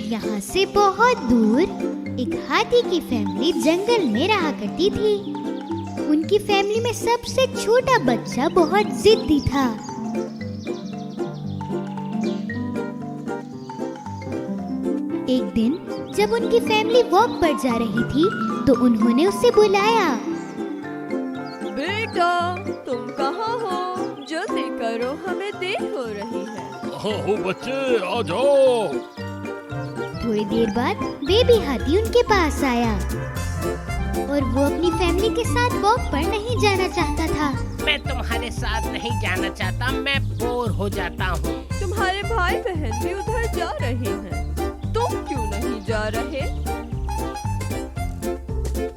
यहाँ से बहुत दूर एक हाथी की फैमिली जंगल में रहा करती थी। उनकी फैमिली में सबसे छोटा बच्चा बहुत जिद्दी था। एक दिन जब उनकी फैमिली वॉक पर जा रही थी तो उन्होंने उसे बुलाया। बेटा, तुम कहाँ हो? जल्दी करो, हमें देर हो रही है। कहाँ हो बच्चे, आ जाओ। थोड़ी देर बाद बेबी हाथी उनके पास आया और वो अपनी फैमिली के साथ वॉक पर नहीं जाना चाहता था। मैं तुम्हारे साथ नहीं जाना चाहता, मैं बोर हो जाता हूँ। तुम्हारे भाई बहन भी उधर जा रहे हैं, तुम क्यों नहीं जा रहे?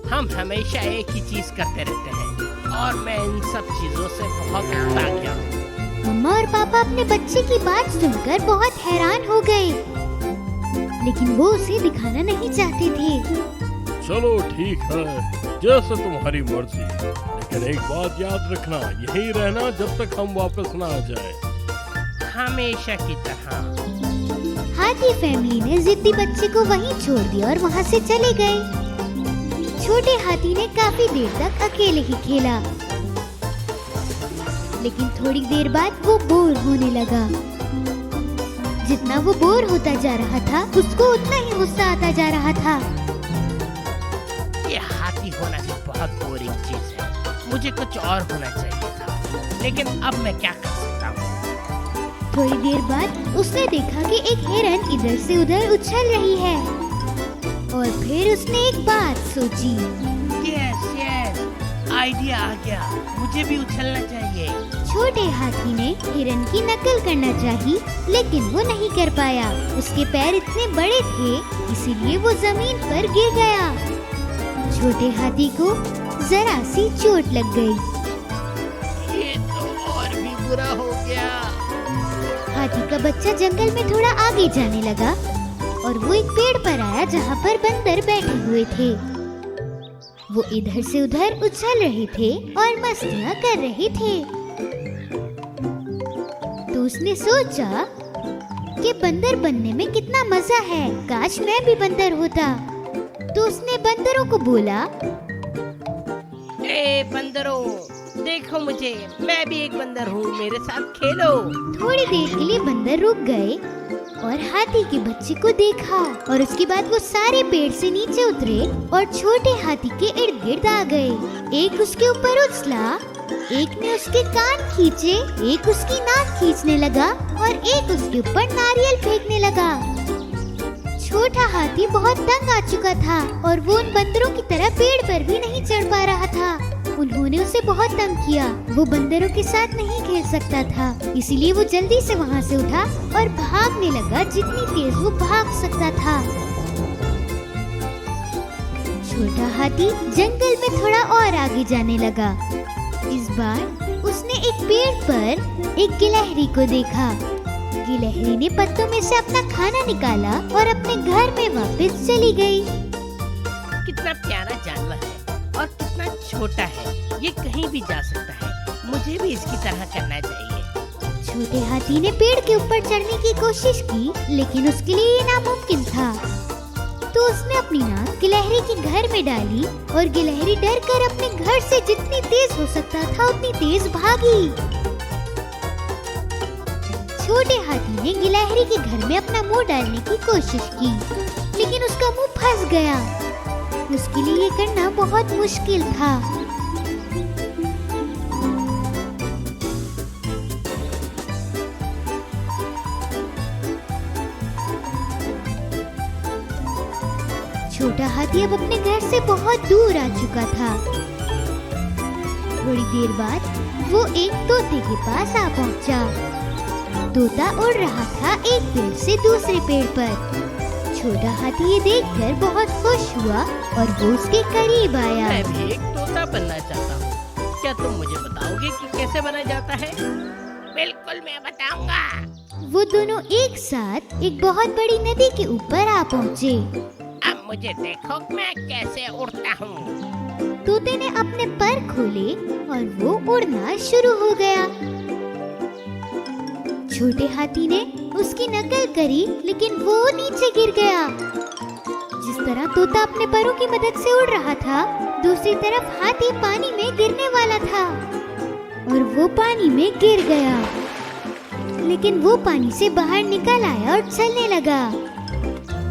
हम हमेशा एक ही चीज करते रहते हैं और मैं इन सब चीजों से बहुत उकता गया हूँ। मम्मा और पापा अपने बच्चे की बात सुनकर बहुत हैरान हो गए, लेकिन वो उसे दिखाना नहीं चाहते थे। चलो ठीक है, जैसे तुम्हारी मर्जी, लेकिन एक बात याद रखना, यही रहना जब तक हम वापस ना आ जाए। हमेशा की तरह। हाथी फैमिली ने जिद्दी बच्चे को वहीं छोड़ दिया और वहाँ से चले गए। छोटे हाथी ने काफी देर तक अकेले ही खेला, लेकिन थोड़ी देर बाद वो बोर होने लगा। जितना वो बोर होता जा रहा था, उसको उतना ही गुस्सा आता जा रहा था। ये हाथी होना भी बहुत बोरिंग चीज है, मुझे कुछ और होना चाहिए था, लेकिन अब मैं क्या कर सकता हूँ। थोड़ी देर बाद उसने देखा कि एक हिरन इधर से उधर उछल रही है और फिर उसने एक बात सोची। यस, आइडिया आ गया, मुझे भी उछलना चाहिए। छोटे हाथी ने हिरन की नकल करना चाही, लेकिन वो नहीं कर पाया। उसके पैर इतने बड़े थे, इसीलिए वो जमीन पर गिर गया। छोटे हाथी को जरा सी चोट लग गई। ये तो और भी बुरा हो गया। हाथी का बच्चा जंगल में थोड़ा आगे जाने लगा और वो एक पेड़ पर आया जहाँ पर बंदर बैठे हुए थे। वो इधर से उधर उछल रहे थे और मस्तियाँ कर रहे थे। तो उसने सोचा कि बंदर बनने में कितना मजा है, काश मैं भी बंदर होता। तो उसने बंदरों को बोला, ए बंदरों, देखो मुझे, मैं भी एक बंदर हूँ, मेरे साथ खेलो। थोड़ी देर के लिए बंदर रुक गए और हाथी के बच्चे को देखा और उसके बाद वो सारे पेड़ से नीचे उतरे और छोटे हाथी के इर्द गिर्द आ गए। एक उसके ऊपर उछला, एक ने उसके कान खींचे, एक उसकी नाक खींचने लगा और एक उसके ऊपर नारियल फेंकने लगा। छोटा हाथी बहुत तंग आ चुका था और वो उन बंदरों की तरह पेड़ पर भी नहीं चढ़ पा रहा था। उन्होंने उसे बहुत तंग किया, वो बंदरों के साथ नहीं खेल सकता था, इसीलिए वो जल्दी से वहाँ से उठा और भागने लगा जितनी तेज वो भाग सकता था। छोटा हाथी जंगल में थोड़ा और आगे जाने लगा। इस बार उसने एक पेड़ पर एक गिलहरी को देखा। गिलहरी ने पत्तों में से अपना खाना निकाला और अपने घर में वापस चली गई। कितना प्यारा जानवर है और कितना छोटा है, ये कहीं भी जा सकता है, मुझे भी इसकी तरह करना चाहिए। छोटे हाथी ने पेड़ के ऊपर चढ़ने की कोशिश की, लेकिन उसके लिए ये नामुमकिन था। तो उसने अपनी नाक गिलहरी के घर में डाली और गिलहरी डर कर अपने घर से जितनी तेज हो सकता था उतनी तेज भागी। छोटे हाथी ने गिलहरी के घर में अपना मुंह डालने की कोशिश की, लेकिन उसका मुंह फंस गया। उसके लिए ये करना बहुत मुश्किल था। छोटा हाथी अब अपने घर से बहुत दूर आ चुका था। थोड़ी देर बाद वो एक तोते के पास आ पहुंचा। तोता उड़ रहा था एक पेड़ से दूसरे पेड़ पर। छोटा हाथी ये देखकर बहुत खुश हुआ और वो उसके करीब आया। मैं भी एक तोता बनना चाहता हूँ, क्या तुम मुझे बताओगे कि कैसे बना जाता है? बिल्कुल मैं बताऊंगा। वो दोनों एक साथ एक बहुत बड़ी नदी के ऊपर आ पहुँचे। अब मुझे देखो मैं कैसे उड़ता हूँ। तोते ने अपने पर खोले और वो उड़ना शुरू हो गया। छोटे हाथी ने उसकी नकल करी, लेकिन वो नीचे गिर गया। तोता अपने परों की मदद से उड़ रहा था, दूसरी तरफ हाथी पानी में गिरने वाला था और वो पानी में गिर गया। लेकिन वो पानी से बाहर निकल आया और चलने लगा।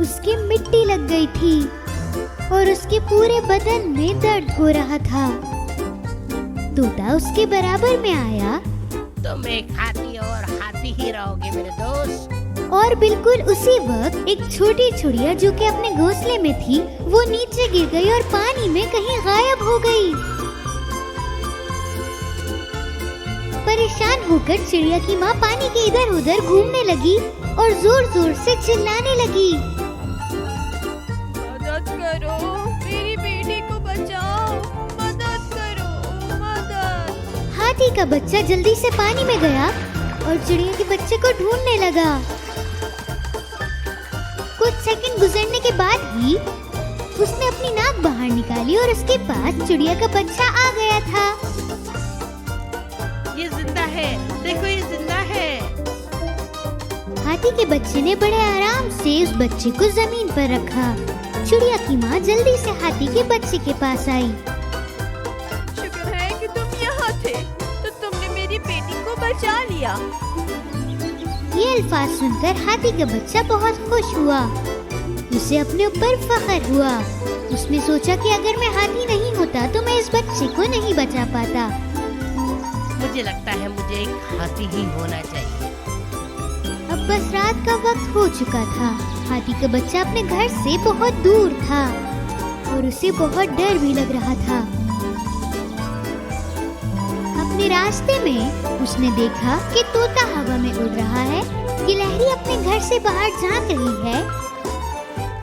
उसकी मिट्टी लग गई थी और उसके पूरे बदन में दर्द हो रहा था। तोता उसके बराबर में आया तुम एक हाथी और हाथी ही रहोगे मेरे दोस्त। और बिल्कुल उसी वक्त एक छोटी चिड़िया जो कि अपने घोंसले में थी, वो नीचे गिर गई और पानी में कहीं गायब हो गई। परेशान होकर चिड़िया की माँ पानी के इधर उधर घूमने लगी और जोर जोर से चिल्लाने लगी, मदद करो, मेरी बेटी को बचाओ, मदद करो, मदद। हाथी का बच्चा जल्दी से पानी में गया और चिड़िया के बच्चे को ढूंढने लगा। कुछ सेकंड गुजरने के बाद ही उसने अपनी नाक बाहर निकाली और उसके पास चिड़िया का बच्चा आ गया था। ये जिंदा है, देखो ये जिंदा है। हाथी के बच्चे ने बड़े आराम से उस बच्चे को जमीन पर रखा। चिड़िया की माँ जल्दी से हाथी के बच्चे के पास आई। शुक्र है कि तुम यहाँ थे, तो तुमने मेरी बेटी को बचा लिया। ये अल्फाज सुनकर हाथी का बच्चा बहुत खुश हुआ। उसे अपने ऊपर फख्र हुआ। उसने सोचा कि अगर मैं हाथी नहीं होता तो मैं इस बच्चे को नहीं बचा पाता। मुझे लगता है मुझे एक हाथी ही होना चाहिए। अब बस रात का वक्त हो चुका था। हाथी का बच्चा अपने घर से बहुत दूर था और उसे बहुत डर भी लग रहा था। अपने रास्ते में उसने देखा कि तोता हवा में उड़ रहा है, गिलहरी अपने घर से बाहर झांक रही है,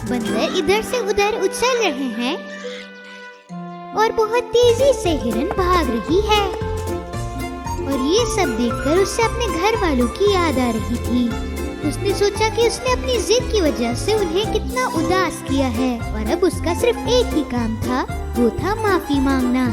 बंदर इधर से उधर उछल रहे हैं और बहुत तेजी से हिरन भाग रही है। और ये सब देखकर उसे अपने घर वालों की याद आ रही थी। उसने सोचा कि उसने अपनी जिद की वजह से उन्हें कितना उदास किया है और अब उसका सिर्फ एक ही काम था, वो था माफी मांगना।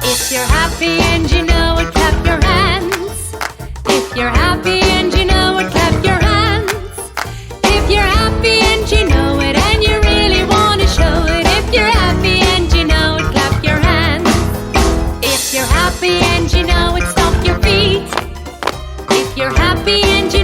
If you're happy and you know it, clap your hands. If you're happy and you know it, clap your hands. If you're happy and you know it and you really want to show it. If you're happy and you know it, clap your hands. If you're happy and you know it, stomp your feet. If you're happy and you